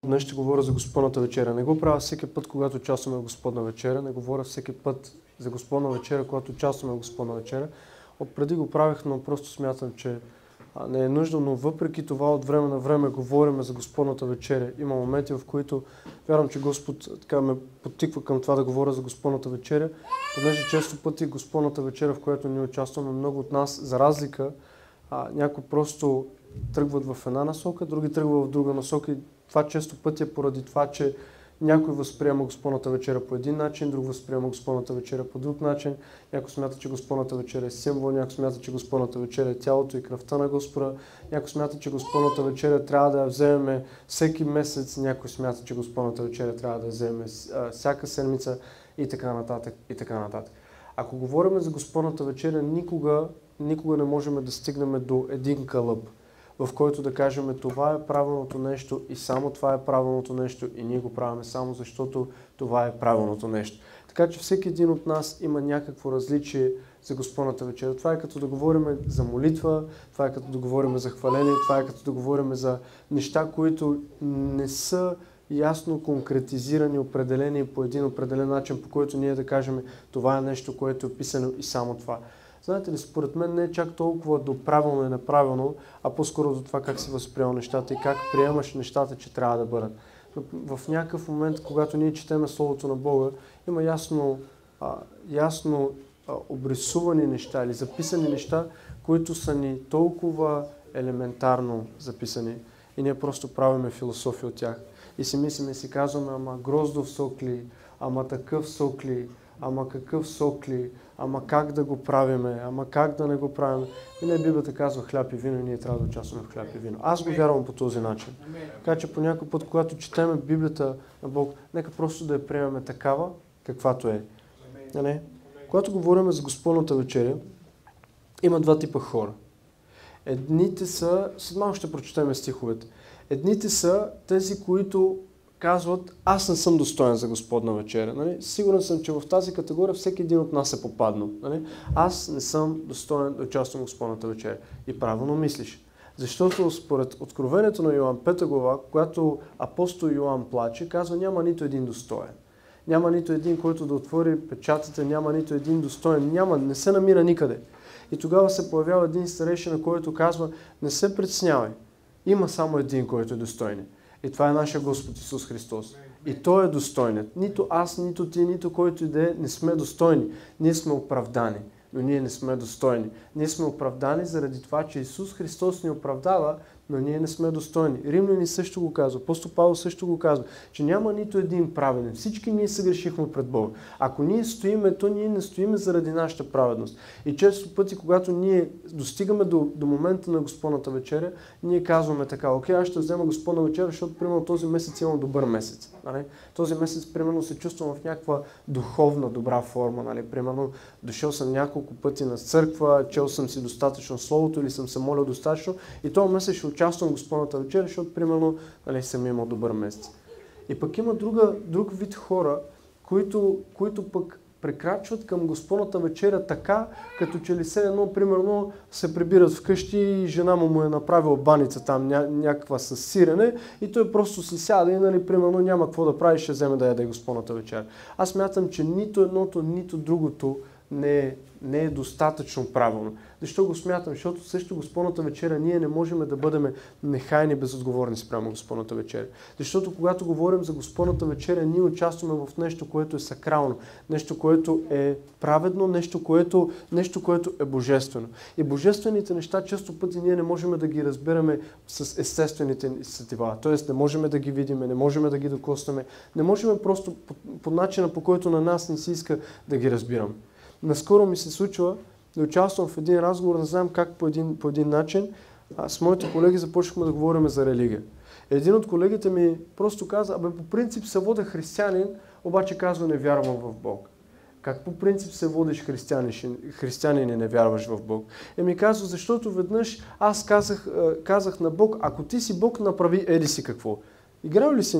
Днес ще говоря за Господната вечеря. Не го правя всеки път, когато участваме в Господна вечеря. Не говоря всеки път за Господна вечеря, когато участваме в Господна вечеря. Отпреди го правих, но просто смятам, че не е нужно, но въпреки това от време на време говорим за Господната вечеря. Има моменти, в които вярвам, че Господ така ме подтиква към това да говоря за Господната вечеря, понеже често пъти Господната вечеря, в която ние участваме, много от нас, за разлика, някои просто тръгват в една насока, други тръгват в друга насока и това често пъти е поради това, че някой възприема Господната вечеря по един начин, друг възприема Господната вечеря по друг начин. Някой смята, че Господната вечеря е символ, някой смята, че Господната вечеря е тялото и кръвта на Господа, някой смята, че Господната вечеря трябва да я вземем всеки месец, някой смята, че Господната вечеря трябва да я вземем всяка седмица и така нататък, и така нататък. Ако говорим за Господната вечеря, никога не можем да стигнем до един кълъп, в който да кажем това е правилното нещо и само това е правилното нещо и ние го правим само защото това е правилното нещо. Така че всеки един от нас има някакво различие за Господната вечеря. Това е като да говорим за молитва, това е като да говорим за хваление, това е като да говорим за неща, които не са ясно конкретизирани, определени по един определен начин, по който ние да кажем това е нещо, което е описано и само това. Знаете ли, според мен не е чак толкова до правилно и неправилно, а по-скоро до това как си възприема нещата и как приемаш нещата, че трябва да бъдат. Но в някакъв момент, когато ние четеме Словото на Бога, има ясно обрисувани неща или записани неща, които са ни толкова елементарно записани и ние просто правиме философия от тях. И си мислиме и си казваме, ама гроздов сок ли, ама такъв сок ли, ама какъв сок ли, ама как да го правиме, ама как да не го правим. И не, Библията казва хляб и вино и ние трябва да участваме в хляб и вино. Аз го вярвам по този начин. Така че по някой път, когато четеме Библията на Бог, нека просто да я приемаме такава, каквато е. Не? Когато говорим за Господната вечеря, има два типа хора. Едните са, след малко ще прочетем стиховете, едните са тези, които казват, аз не съм достоен за Господна вечеря. Нали? Сигурен съм, че в тази категория всеки един от нас е попаднал. Нали? Аз не съм достоен да участвам в Господната вечеря. И правилно мислиш. Защото според Откровението на Йоан 5 глава, когато апостол Йоан плаче, казва, няма нито един достоен. Няма нито един, който да отвори печатите, няма нито един достоен. Не се намира никъде. И тогава се появява един старейшина, който казва, не се притеснявай. Има само един, който е достойен. И това е нашия Господ Исус Христос. И Той е достойнят. Нито аз, нито ти, нито който и да е, не сме достойни. Ние сме оправдани, но ние не сме достойни. Ние сме оправдани заради това, че Исус Христос ни оправдава, но ние не сме достойни. Римляни също го казва, апостол Павел също го казва, че няма нито един праведен. Всички ние съгрешихме пред Бога. Ако ние стоиме, то ние не стоиме заради нашата праведност. И често пъти, когато ние достигаме до момента на Господната вечеря, ние казваме така, окей, аз ще взема Господна вечеря, защото примерно този месец имам добър месец. Нали? Този месец примерно се чувствам в някаква духовна добра форма. Нали? Примерно дошъл съм няколко пъти на църква, чел съм си достатъчно Словото или съм се молил достатъчно и този месец ще участвам в Господната вечеря, защото примерно съм имал добър месец. И пък има друг вид хора, които пък прекрачват към Господната вечеря така, като че ли се едно, примерно, се прибират вкъщи и жена му е направила баница там, някаква със сирене и той просто си сяда и, нали, примерно, няма какво да прави, ще вземе да яде Господната вечеря. Аз смятам, че нито едното, нито другото не е достатъчно правилно. Защо го смятам? Защото също Господната вечеря ние не можем да бъдем нехайни, безотговорни спрямо Господната вечеря. Защото когато говорим за Господната вечеря, ние участваме в нещо, което е сакрално, нещо, което е праведно, нещо, което е божествено. И божествените неща често пъти ние не можем да ги разбираме с естествените сетива. Тоест не можем да ги видим, не можем да ги докоснем, не можем просто по начина, по който на нас не се иска да ги разбираме. Наскоро ми се случва да участвам в един разговор, не знам как по един начин, с моите колеги започнахме да говорим за религия. Един от колегите ми просто каза, по принцип се водя християнин, обаче казва не вярвам в Бог. Как по принцип се водиш християнин и не вярваш в Бог? Ми казва, защото веднъж аз казах на Бог, ако ти си Бог, направи еди си какво. Играл ли си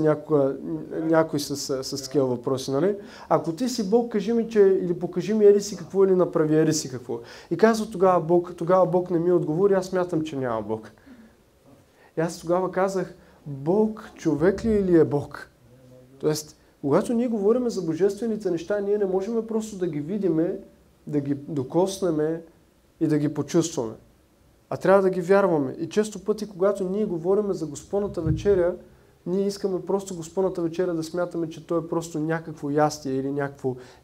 някой с такива въпроси, нали? Ако ти си Бог, кажи ми, или покажи ми еди си какво, или направи еди си какво. И казва тогава Бог не ми отговори, аз смятам, че няма Бог. И аз тогава казах, Бог човек ли или е Бог? Тоест, когато ние говорим за божествените неща, ние не можем просто да ги видиме, да ги докоснеме и да ги почувстваме. А трябва да ги вярваме. И често пъти, когато ние говорим за Господната вечеря, ние искаме просто Господната вечеря да смятаме, че то е просто някакво ястие или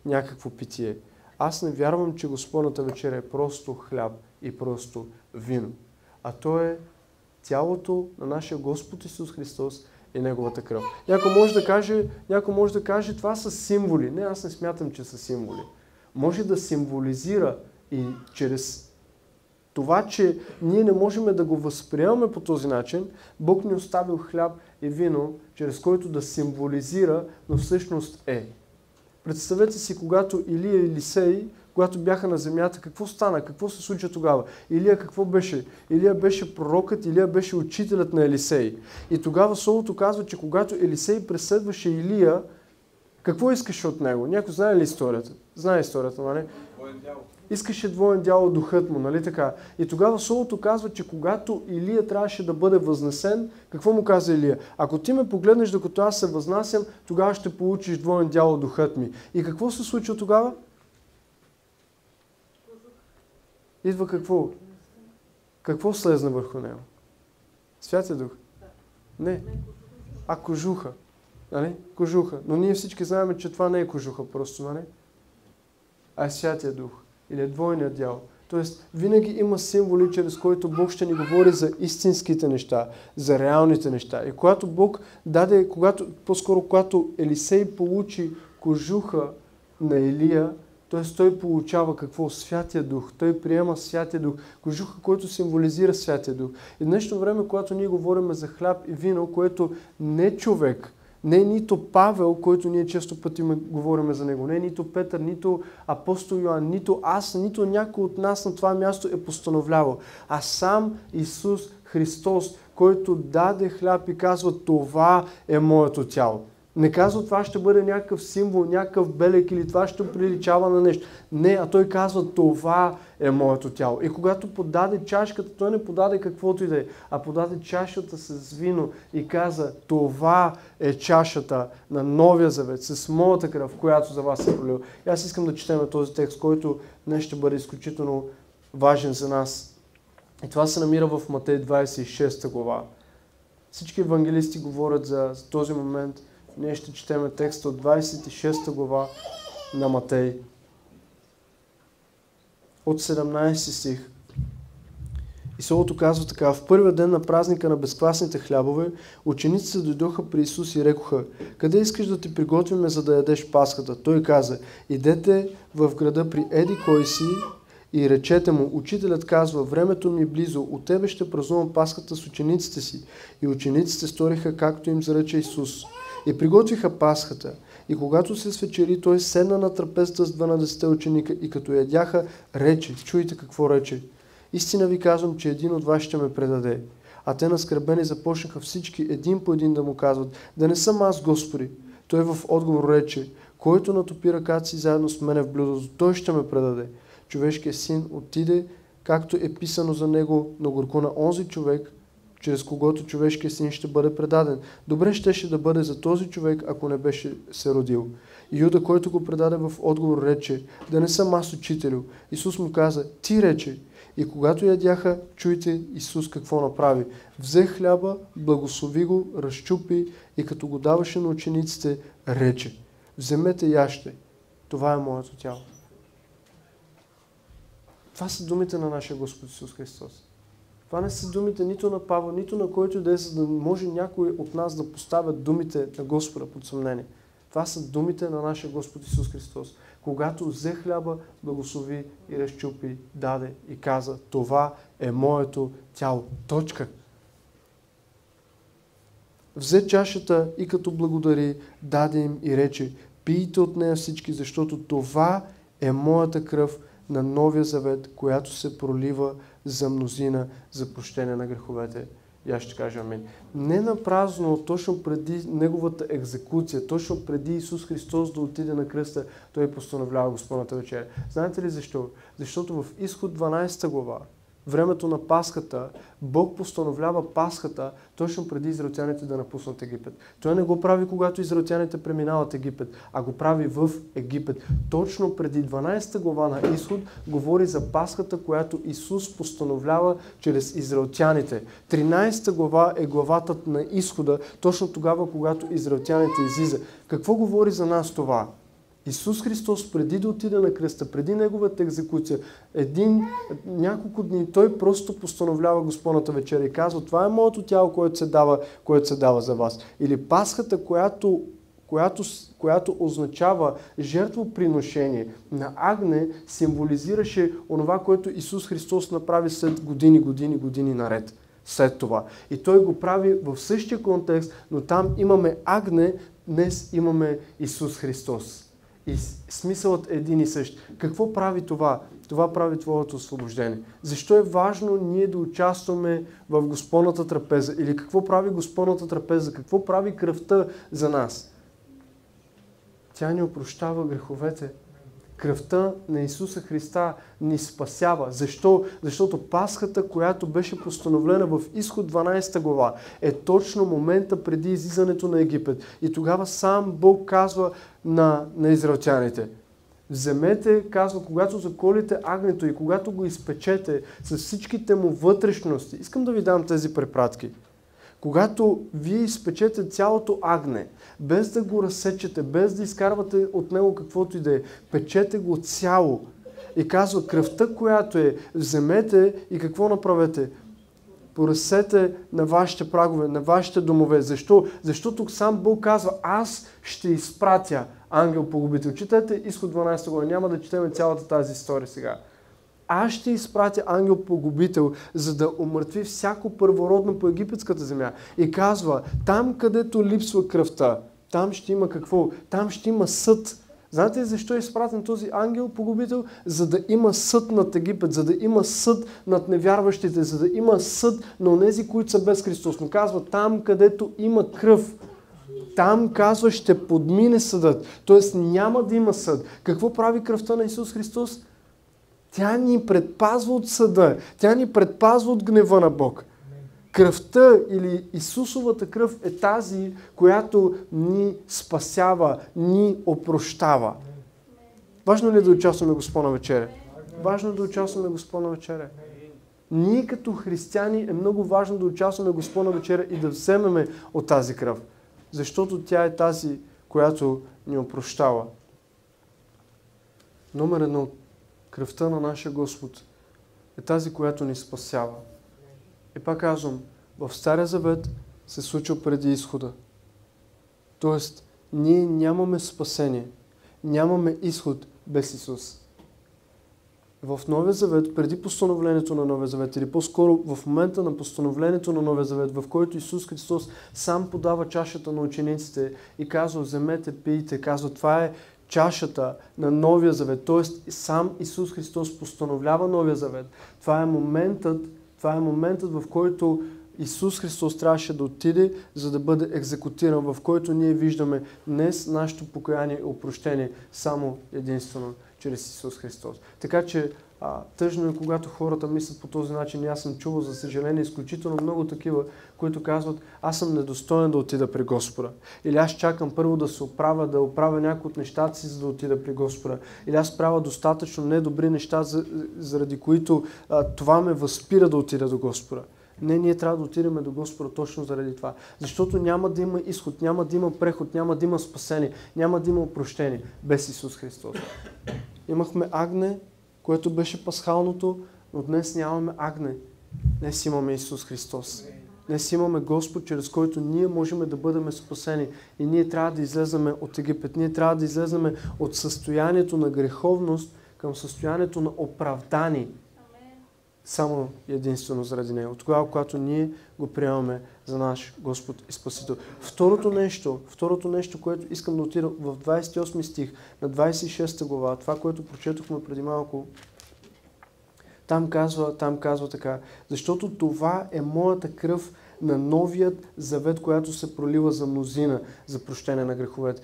някакво питие. Аз не вярвам, че Господната вечеря е просто хляб и просто вино. А то е тялото на нашия Господ Исус Христос и Неговата кръв. Някой може да каже, това са символи. Не, аз не смятам, че са символи. Може да символизира и чрез това, че ние не можем да го възприемаме по този начин, Бог ни оставил хляб и вино, чрез който да символизира, но всъщност е. Представете си, когато Илия и Елисей, когато бяха на земята, какво стана? Какво се случи тогава? Илия какво беше? Илия беше пророкът, Илия беше учителят на Елисей. И тогава Словото казва, че когато Елисей преследваше Илия, какво искаше от него? Някой знае ли историята? Знае историята, нали? Искаше двоен дял от духът му, нали така? И тогава Словото казва, че когато Илия трябваше да бъде възнесен, какво му каза Илия? Ако ти ме погледнеш, докато аз се възнасям, тогава ще получиш двоен дял от духът ми. И какво се случва тогава? Идва какво? Какво слезна върху него? Святия Дух? Не. А кожуха. Нали? Кожуха. Но ние всички знаем, че това не е кожуха просто, нали? А е Святия Дух. Или е двойният дял. Тоест, винаги има символи, чрез които Бог ще ни говори за истинските неща, за реалните неща. И когато Бог даде, когато Елисей получи кожуха на Илия, т.е. той получава какво? Святия Дух. Той приема Святия Дух. Кожуха, който символизира Святия Дух. И в днешно време, когато ние говорим за хляб и вино, което не човек, не нито Павел, който ние често пъти говорим за него, не нито Петър, нито апостол Йоан, нито аз, нито някой от нас на това място е постановлявал, а сам Исус Христос, който даде хляб и казва, това е моето тяло. Не казва, това ще бъде някакъв символ, някакъв белег или това ще приличава на нещо. Не, а той казва, това е моето тяло. И когато подаде чашката, той не подаде каквото и да е, а подаде чашата с вино и каза, това е чашата на Новия Завет, с моята кръв, която за вас е пролил. И аз искам да четем този текст, който днес ще бъде изключително важен за нас. И това се намира в Матей 26 глава. Всички евангелисти говорят за този момент. Ние ще четем текста от 26 глава на Матей. От 17 стих. И Словото казва така: в първия ден на празника на безквасните хлябове, учениците дойдоха при Исус и рекоха: къде искаш да ти приготвиме, за да ядеш Пасхата? Той каза: идете в града при еди кой си и речете му: учителят казва, времето ми е близо, от тебе ще празнувам Пасхата с учениците си. И учениците сториха, както им заръча Исус. И приготвиха Пасхата. И когато се свечери, той седна на трапезата с 12 ученика и като ядяха, рече, чуйте какво рече: истина ви казвам, че един от вас ще ме предаде. А те наскърбени започнаха всички един по един да му казват: да не съм аз, Господи. Той в отговор рече: който натопи ръката си заедно с мене в блюдото, той ще ме предаде. Човешкият син отиде, както е писано за него, но горко на онзи човек, чрез когото човешкият син ще бъде предаден. Добре щеше да бъде за този човек, ако не беше се родил. Юда, който го предаде, в отговор рече: да не съм аз, учителю. Исус му каза: ти рече. И когато ядяха, чуйте Исус какво направи. Взе хляба, благослови го, разчупи и като го даваше на учениците, рече: вземете, яжте, това е моето тяло. Това са думите на нашия Господ Исус Христос. Това не са думите нито на Павел, нито на който да е, за да може някой от нас да поставя думите на Господа под съмнение. Това са думите на нашия Господ Исус Христос. Когато взе хляба, благослови и разчупи, даде и каза: това е моето тяло. Точка. Взе чашата и като благодари, даде им и рече: пийте от нея всички, защото това е моята кръв на Новия Завет, която се пролива за мнозина за прощение на греховете. И аз ще кажа амин. Не напразно, точно преди неговата екзекуция, точно преди Исус Христос да отиде на кръста, той постановлява Господната вечеря. Знаете ли защо? Защото в Изход 12 глава, времето на Пасхата, Бог постановлява Пасхата точно преди израелтяните да напуснат Египет. Той не го прави, когато израелтяните преминават Египет, а го прави в Египет. Точно преди 12 глава на Изход говори за Пасхата, която Исус постановлява чрез израелтяните. 13 глава е главата на Изхода, точно тогава, когато израелтяните излизат. Какво говори за нас това? Исус Христос, преди да отиде на кръста, преди неговата екзекуция, няколко дни, той просто постановлява Господната вечеря и казва: това е моето тяло, което се дава за вас. Или Пасхата, която означава жертвоприношение на агне, символизираше онова, което Исус Христос направи след години наред. След това. И той го прави в същия контекст, но там имаме агне, днес имаме Исус Христос. И смисълът е един и същ. Какво прави това? Това прави твоето освобождение. Защо е важно ние да участваме в Господната трапеза? Или какво прави Господната трапеза? Какво прави кръвта за нас? Тя ни опрощава греховете. Кръвта на Исуса Христа ни спасява. Защо? Защото Пасхата, която беше постановлена в Изход 12 глава, е точно момента преди излизането на Египет. И тогава сам Бог казва на израелтяните: вземете, казва, когато заколите агнето и когато го изпечете с всичките му вътрешности. Искам да ви дам тези препратки. Когато вие изпечете цялото агне, без да го разсечете, без да изкарвате от него каквото и да е, печете го цяло. И казва: кръвта, която вземете и какво направете? Поръсете на вашите прагове, на вашите домове. Защо? Защото сам Бог казва: аз ще изпратя ангел-погубител. Четете Изход 12 глава, няма да четем цялата тази история сега. Аз ще изпратя ангел-погубител, за да умъртви всяко първородно по египетската земя. И казва: там, където липсва кръвта, там ще има какво? Там ще има съд. Знаете ли защо е изпратен този ангел-погубител? За да има съд над Египет, за да има съд над невярващите, за да има съд на онези, които са без Христос. Но казва: там, където има кръв, там, казва, ще подмине съдът. Тоест няма да има съд. Какво прави кръвта на Исус Христос? Тя ни предпазва от съда. Тя ни предпазва от гнева на Бог. Кръвта или Исусовата кръв е тази, която ни спасява, ни опрощава. Важно ли е да участваме Господна вечеря? Важно е да участваме Господна вечеря. Ние като християни е много важно да участваме Господна вечеря и да вземеме от тази кръв. Защото тя е тази, която ни опрощава. Номер 1. Кръвта на нашия Господ е тази, която ни спасява. И пак казвам, в Стария Завет се случва преди изхода. Тоест, ние нямаме спасение, нямаме изход без Исус. В Новия Завет, преди постановлението на Новия Завет, или по-скоро в момента на постановлението на Новия Завет, в който Исус Христос сам подава чашата на учениците и казва: вземете, пийте, казва: това е чашата на Новия Завет. Тоест, сам Исус Христос постановлява Новия Завет. Това е моментът, в който Исус Христос трябваше да отиде, за да бъде екзекутиран, в който ние виждаме днес нашето покаяние и опрощение само единствено чрез Исус Христос. Така че тъжно е, когато хората мислят по този начин. Аз съм чувал, за съжаление, изключително много такива, които казват: аз съм недостоен да отида при Господа. Или аз чакам първо да се оправя, да оправя някои от нещата си, за да отида при Господа. Или аз правя достатъчно недобри неща, заради които това ме възпира да отида до Господа. Не, ние трябва да отидем до Господа точно заради това. Защото няма да има изход, няма да има преход, няма да има спасение, няма да има опрощение без Исус Христос. Имахме агне, което беше пасхалното, но днес нямаме агне. Днес имаме Исус Христос. Днес имаме Господ, чрез който ние можем да бъдем спасени. И ние трябва да излеземе от Египет. Ние трябва да излеземе от състоянието на греховност към състоянието на оправдание. Само единствено заради Него. Тогава, когато ние го приемаме за наш Господ и Спасител. Второто нещо, което искам да отида в 28 стих на 26 глава, това, което прочетохме преди малко, там казва така: защото това е моята кръв на новият завет, която се пролива за мнозина, за прощение на греховете.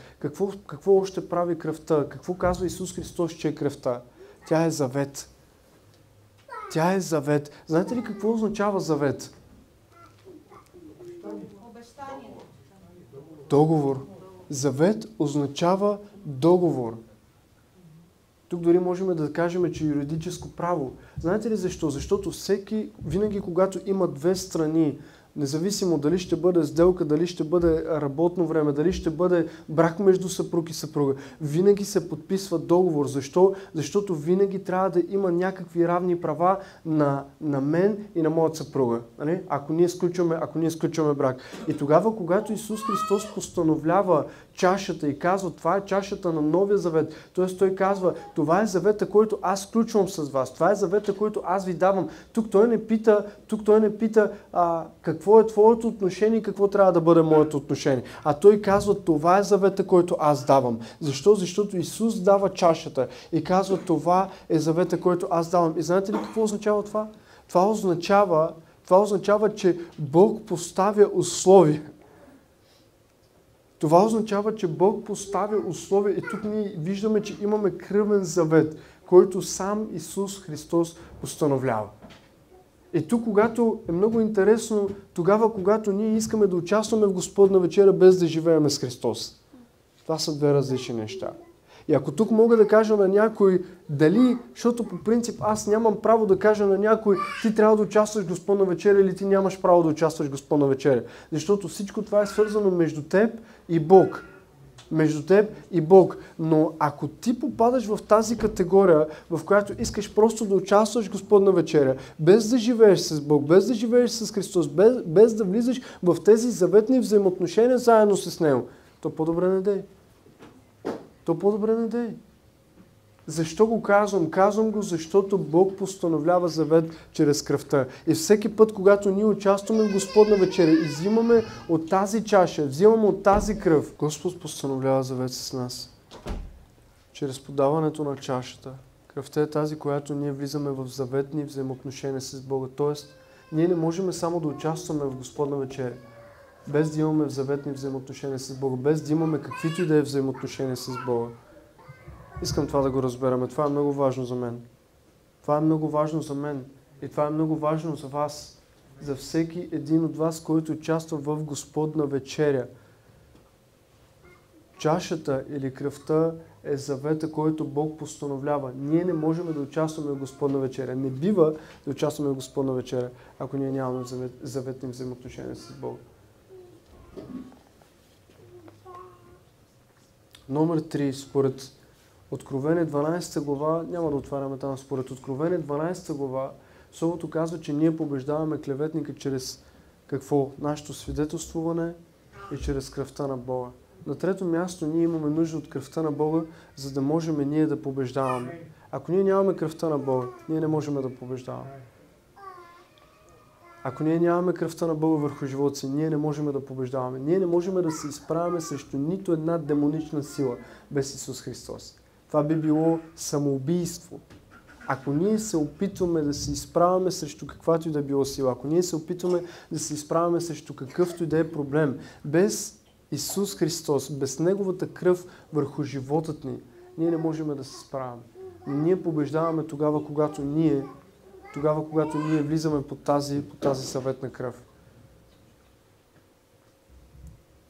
Какво още прави кръвта? Какво казва Исус Христос, че е кръвта? Тя е завет. Тя е завет. Знаете ли какво означава завет? Обещание. Договор. Завет означава договор. Тук дори можем да кажем, че е юридическо право. Знаете ли защо? Защото винаги когато има две страни, независимо дали ще бъде сделка, дали ще бъде работно време, дали ще бъде брак между съпруг и съпруга, винаги се подписва договор. Защо? Защото винаги трябва да има някакви равни права на мен и на моята съпруга. Ако ние сключваме брак. И тогава, когато Исус Христос постановлява чашата и казва, това е чашата на новия завет, т.е. той казва, това е завета, който аз сключвам с вас, това е завета, който аз ви давам. Тук той не пита какво е твоето отношение и какво трябва да бъде моето отношение. А той казва, това е завета, който аз давам. Защо? Защото Исус дава чашата и казва, това е завета, който аз давам. И знаете ли какво означава това? Това означава, че Бог поставя условия. Това означава, че Бог поставя условия и тук ние виждаме, че имаме кръвен завет, който сам Исус Христос постановлява. И тук, когато е много интересно, тогава, когато ние искаме да участваме в Господна вечеря, без да живеем с Христос. Това са две различни неща. И ако тук мога да кажа на някой, защото по принцип аз нямам право да кажа на някой, ти трябва да участваш в Господна вечеря или ти нямаш право да участваш в Господна вечеря. Защото всичко това е свързано между теб и Бог. Между теб и Бог. Но ако ти попадаш в тази категория, в която искаш просто да участваш в Господна вечеря, без да живееш с Бог, без да живееш с Христос, без да влизаш в тези заветни взаимоотношения заедно с Него, то по-добре не дей. Защо го казвам? Казвам го, защото Бог постановлява завет чрез кръвта. И всеки път, когато ние участваме в Господна вечеря и взимаме от тази чаша, взимаме от тази кръв, Господ постановлява завет с нас. Чрез подаването на чашата. Кръвта е тази, която ние влизаме в заветни взаимоотношения с Бога. Тоест, ние не можем само да участваме в Господна вечеря, без да имаме заветни взаимоотношения с Бога, без да имаме каквито и да е взаимоотношения с Бога. Искам това да го разбераме. Това е много важно за мен. Това е много важно за мен. И това е много важно за вас. За всеки един от вас, който участва в Господна вечеря. Чашата или кръвта е завета, който Бог постановлява. Ние не можем да участваме в Господна вечеря. Не бива да участваме в Господна вечеря, ако ние нямаме заветни взаимоотношения с Бога. Номер 3, според Откровение 12 глава, няма да отваряме там, според Откровение 12 глава, Словото казва, че ние побеждаваме клеветника чрез какво? Нашето свидетелствуване и чрез кръвта на Бога. На трето място ние имаме нужда от кръвта на Бога, за да можем ние да побеждаваме. Ако ние нямаме кръвта на Бога, ние не можем да побеждаваме. Ако ние нямаме кръвта на Бога върху живота си, ние не можем да побеждаваме. Ние не можем да се изправяме срещу нито една демонична сила без Исус Христос. Това би било самоубийство. Ако ние се опитваме да се изправяме срещу каквато и да било сила, ако ние се опитваме да се изправяме срещу какъвто и да е проблем, без Исус Христос, без Неговата кръв върху животът ни, ние не можем да се справяме. Ние побеждаваме тогава, когато ние влизаме под тази съветна кръв.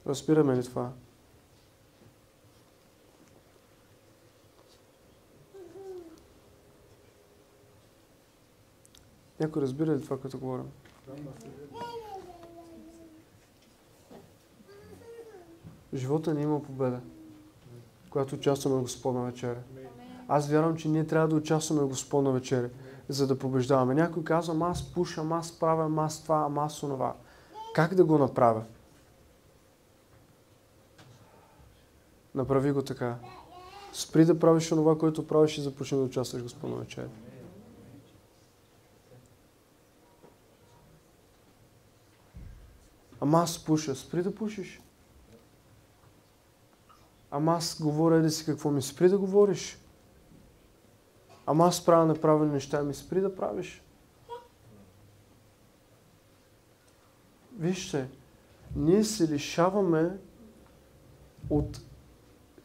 Разбираме ли това? Някой разбира ли това, като говорим? В живота ни има победа, когато участваме в Господна вечеря. Аз вярвам, че ние трябва да участваме в Господна вечеря, за да побеждаваме. Някой казва, аз пушам, аз правя, аз това, аз онова. Как да го направя? Направи го така. Спри да правиш онова, което правиш и започни да участваш в Господна вечеря. Аз пуша. Спри да пушиш. Аз говоря, еди си какво ми. Спри да говориш. Аз правя неправилни неща. Спри да правиш. Вижте, ние се лишаваме от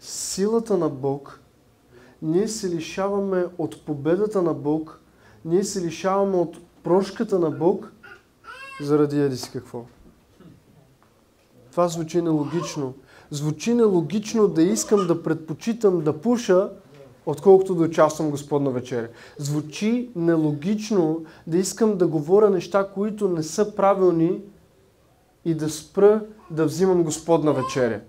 силата на Бог, ние се лишаваме от победата на Бог, Ние се лишаваме от прошката на Бог заради еди си какво. Това звучи нелогично. Звучи нелогично да искам да предпочитам да пуша, отколкото да участвам в Господна вечеря. Звучи нелогично да искам да говоря неща, които не са правилни и да спра да взимам Господна вечеря.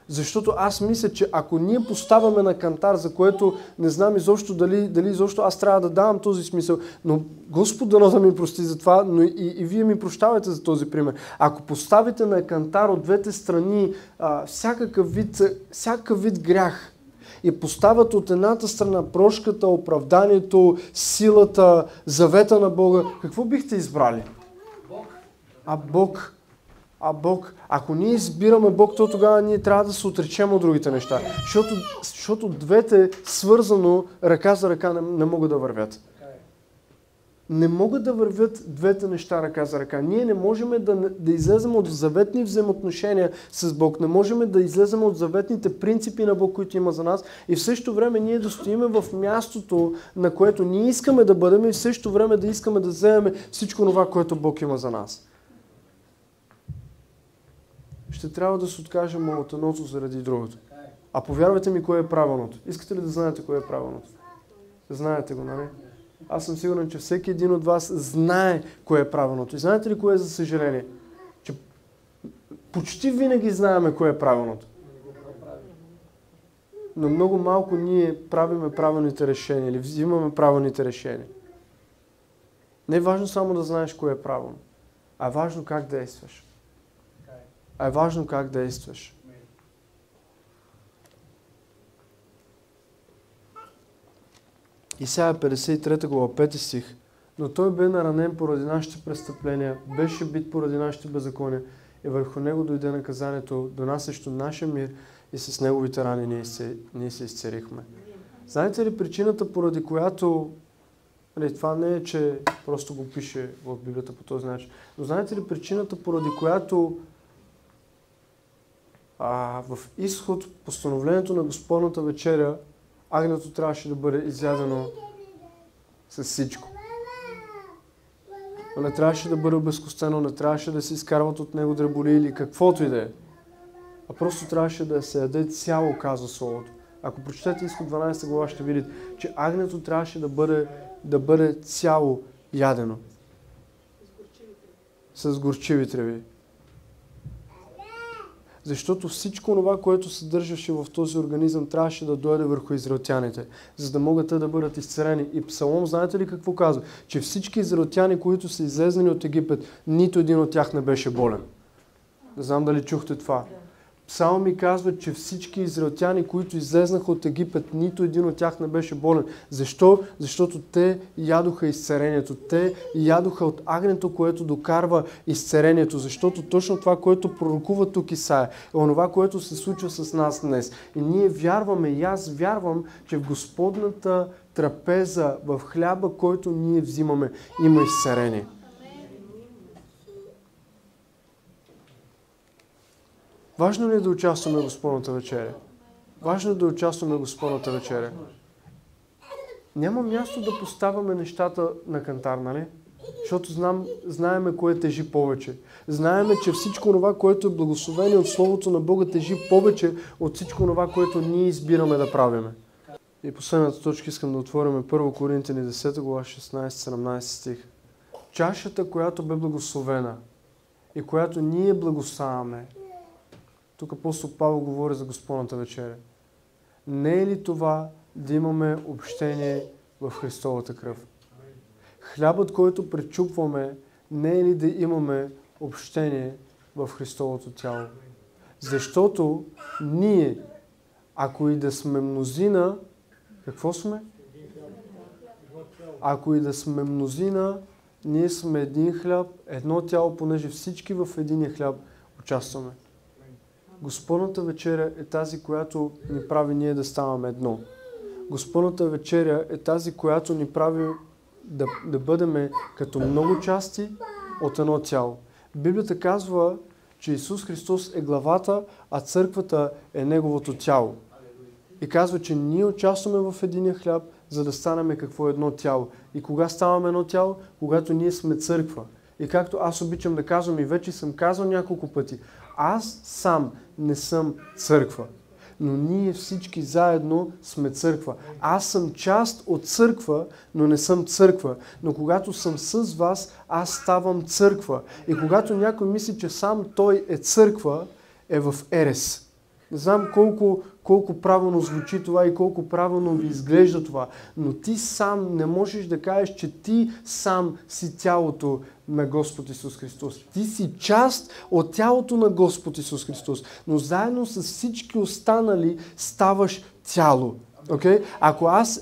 Защото аз мисля, че ако ние поставяме на кантар, за което не знам изобщо дали изобщо аз трябва да давам този смисъл, но Господ дано да ми прости за това, но и вие ми прощавате за този пример. Ако поставите на кантар от двете страни всякакъв вид грях и поставят от едната страна прошката, оправданието, силата, завета на Бога, какво бихте избрали? Бог. Ако ние избираме Бог, то тогава ние трябва да се отречем от другите неща. Защото двете свързано ръка за ръка не могат да вървят. Не могат да вървят двете неща ръка за ръка. Ние не можем да излезем от заветни взаимоотношения с Бог. Не можем да излезем от заветните принципи на Бог, които има за нас. И в същото време ние да стоиме в мястото, на което ние искаме да бъдем, и в същото време да искаме да вземем всичко това, което Бог има за нас. Ще трябва да се откажем от едното заради другото. А повярвайте ми, кое е правилното. Искате ли да знаете кое е правилното? Знаете го, нали? Аз съм сигурен, че всеки един от вас знае кое е правилното. И знаете ли кое е за съжаление? Че почти винаги знаеме кое е правилното. Но много малко ние правиме правилните решения или взимаме правилните решения. Не е важно само да знаеш кое е правилно, а е важно как действаш. Исаия 53 глава 5 стих. Но той бе наранен поради нашите престъпления, беше бит поради нашите беззакония и върху него дойде наказанието, донасящо нашия мир и с неговите рани ние се изцелихме. Знаете ли причината, поради която... Това не е, че просто го пише в Библията по този начин. Но знаете ли причината, поради която в изход, постановлението на Господната вечеря, агнето трябваше да бъде изядено с всичко. Но не трябваше да бъде обезкостено, не трябваше да се изкарват от него дреболи или каквото и да е. А просто трябваше да се яде цяло, казва Словото. Ако прочетете изход 12 глава, ще видите, че агнето трябваше да бъде цяло ядено. С горчиви треви. Защото всичко това, което съдържаше в този организъм, трябваше да дойде върху израелтяните, за да могат те да бъдат изцелени. И Псалом, знаете ли какво казва? Че всички израелтяни, които са излезнали от Египет, нито един от тях не беше болен. Не знам дали чухте това. Псалом ми казва, че всички израелтяни, които излезнаха от Египет, нито един от тях не беше болен. Защо? Защото те ядоха изцерението. Те ядоха от агнето, което докарва изцерението. Защото точно това, което пророкува тук Исаия, е онова, което се случва с нас днес. И ние вярваме, и аз вярвам, че в Господната трапеза, в хляба, който ние взимаме, има изцерение. Важно ли е да участваме в Господната вечеря? Важно е да участваме в Господната вечеря. Няма място да поставяме нещата на кантар, нали? Защото знаеме кое тежи повече. Знаеме, че всичко това, което е благословение от Словото на Бога, тежи повече от всичко това, което ние избираме да правиме. И последната точка искам да отворим 1 Коринтияни 10 глава 16-17 стих. Чашата, която бе благословена и която ние благославяме, тук апостол Павел говори за Господната вечеря. Не е ли това да имаме общение в Христовата кръв? Хлябът, който пречупваме, не е ли да имаме общение в Христовото тяло? Защото ние, ако и да сме мнозина, какво сме? Ако и да сме мнозина, ние сме един хляб, едно тяло, понеже всички в единия хляб участваме. Господната вечеря е тази, която ни прави ние да ставаме едно. Господната вечеря е тази, която ни прави да бъдем като много части от едно тяло. Библията казва, че Исус Христос е главата, а църквата е Неговото тяло. И казва, че ние участваме в единия хляб, за да станем какво е едно тяло. И кога ставаме едно тяло? Когато ние сме църква. И както аз обичам да казвам и вече съм казал няколко пъти, аз сам не съм църква. Но ние всички заедно сме църква. Аз съм част от църква, но не съм църква. Но когато съм с вас, аз ставам църква. И когато някой мисли, че сам той е църква, е в ерес. Не знам колко правилно звучи това и колко правилно ви изглежда това, но ти сам не можеш да кажеш, че ти сам си тялото на Господ Исус Христос. Ти си част от тялото на Господ Исус Христос, но заедно с всички останали ставаш тяло. Okay?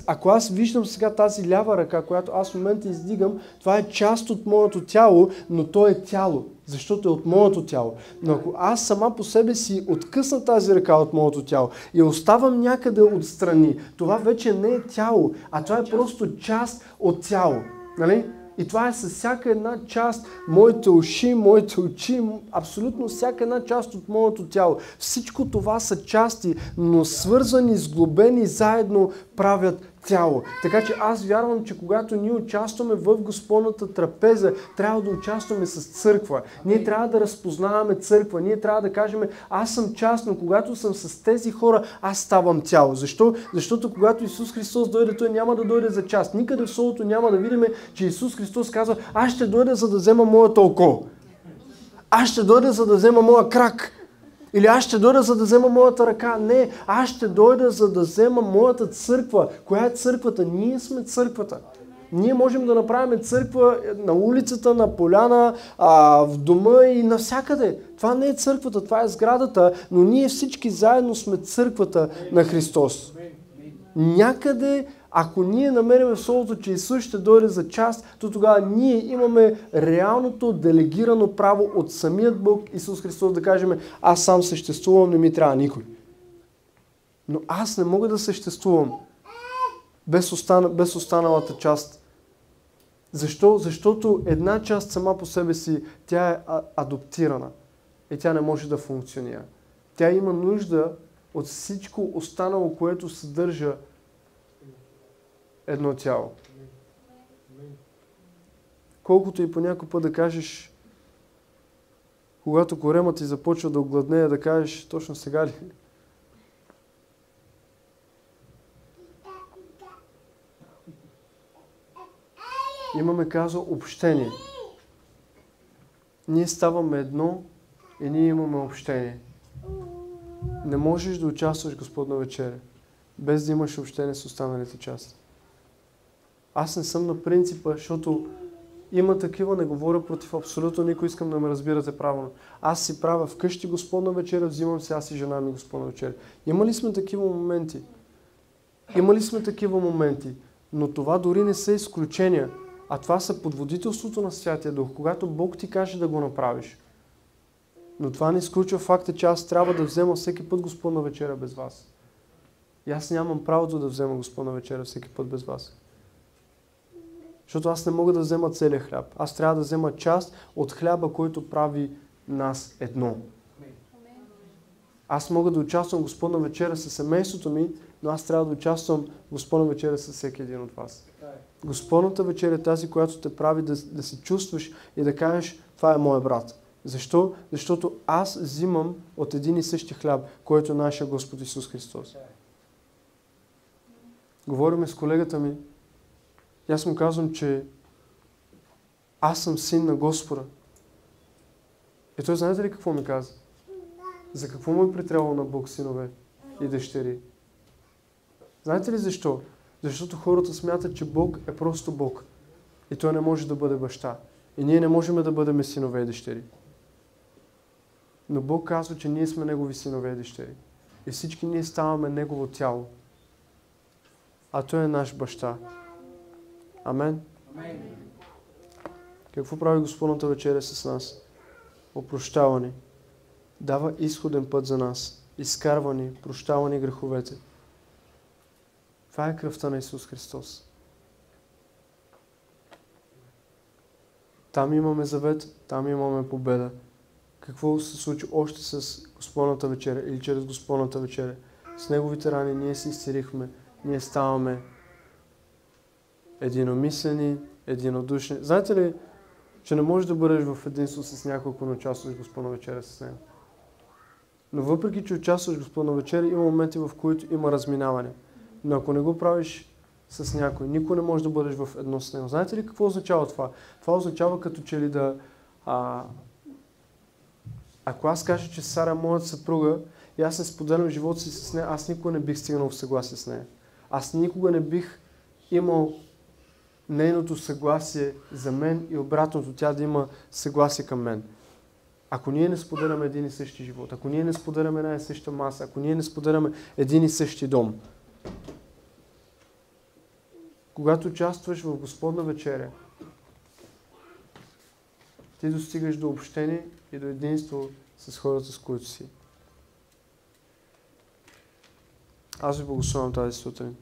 Ако аз виждам сега тази лява ръка, която аз в момента издигам, това е част от моето тяло, но то е тяло, защото е от моето тяло. Но ако аз сама по себе си откъсна тази ръка от моето тяло и оставам някъде отстрани, това вече не е тяло, а това е просто част от тяло. Нали? И това е с всяка една част, моите уши, моите очи, абсолютно всяка една част от моето тяло. Всичко това са части, но свързани, сглобени заедно правят тяло. Така че аз вярвам, че когато ние участваме в Господната трапеза, трябва да участваме с църква. Ние трябва да разпознаваме църква. Ние трябва да кажем, аз съм част, но когато съм с тези хора, аз ставам тяло. Защо? Защото когато Исус Христос дойде, Той няма да дойде за част. Никъде в Словото няма да видим, че Исус Христос казва, аз ще дойда, за да взема моето око. Аз ще дойда, за да взема моя крак. Или аз ще дойда, за да взема моята ръка. Не, аз ще дойда, за да взема моята църква. Коя е църквата? Ние сме църквата. Ние можем да направим църква на улицата, на поляна, в дома и навсякъде. Това не е църквата, това е сградата, но ние всички заедно сме църквата на Христос. Някъде, ако ние намерим в Словото, че Исус ще дойде за част, то тогава ние имаме реалното делегирано право от самият Бог Исус Христос да кажем, аз сам съществувам, не ми трябва никой. Но аз не мога да съществувам без останалата част. Защо? Защото една част сама по себе си, тя е адаптирана и тя не може да функционира. Тя има нужда от всичко останало, което съдържа едно тяло. Колкото и по някой път да кажеш, когато корема ти започва да огладнее, да кажеш, точно сега ли? Имаме, казва, общение. Ние ставаме едно и ние имаме общение. Не можеш да участваш, Господна вечеря, без да имаш общение с останалите части. Аз не съм на принципа, защото има такива, не говоря против абсолютно никой, искам да ме разбирате правилно. Аз си правя вкъщи Господна вечеря, взимам се аз и жена ми Господна вечеря. Има ли сме такива моменти? Има ли сме такива моменти? Но това дори не са изключения, а това са под водителството на Святия Дух, когато Бог ти каже да го направиш. Но това не изключва факта, че аз трябва да взема всеки път Господна вечеря без вас. И аз нямам правото да взема Господна вечеря всеки път без вас. Защото аз не мога да взема целия хляб. Аз трябва да взема част от хляба, който прави нас едно. Аз мога да участвам в Господна вечеря със семейството ми, но аз трябва да участвам в Господна вечеря със всеки един от вас. Господната вечеря е тази, която те прави да се чувстваш и да кажеш, това е моя брат. Защо? Защото аз взимам от един и същи хляб, който е нашия Господ Исус Христос. Говориме с колегата ми и аз му казвам, че аз съм син на Господа. И той знаете ли какво ми каза? За какво му е притребвало на Бог синове и дъщери? Знаете ли защо? Защото хората смятат, че Бог е просто Бог. И Той не може да бъде баща. И ние не можем да бъдем синове и дъщери. Но Бог казва, че ние сме Негови синове и дъщери. И всички ние ставаме Негово тяло. А Той е наш баща. Амен. Какво прави Господната вечеря с нас? Опрощава ни. Дава изходен път за нас. Изкарва ни, прощава ни греховете. Това е кръвта на Исус Христос. Там имаме завет, там имаме победа. Какво се случи още с Господната вечеря или чрез Господната вечеря? С Неговите рани ние се изцелихме, ние ставаме единомислени, единодушни. Знаете ли, че не можеш да бъдеш в единство с някой, ако не участваш в Господна вечеря с него? Но въпреки, че участваш в Господна вечеря, има моменти, в които има разминаване. Но ако не го правиш с някой, никой не може да бъдеш в едно с него. Знаете ли какво означава това? Това означава като че ли да... Ако аз кажа, че Сара е моята съпруга и аз не споделям живота си с нея, аз никога не бих стигнал в съгласие с нея. Аз никога не бих имал нейното съгласие за мен и обратното, тя да има съгласие към мен. Ако ние не споделяме един и същи живот, ако ние не споделяме една и съща маса, ако ние не споделяме един и същи дом, когато участваш в Господна вечеря, ти достигаш до общение и до единство с хората, с които си. Аз ви благословям тази сутрин.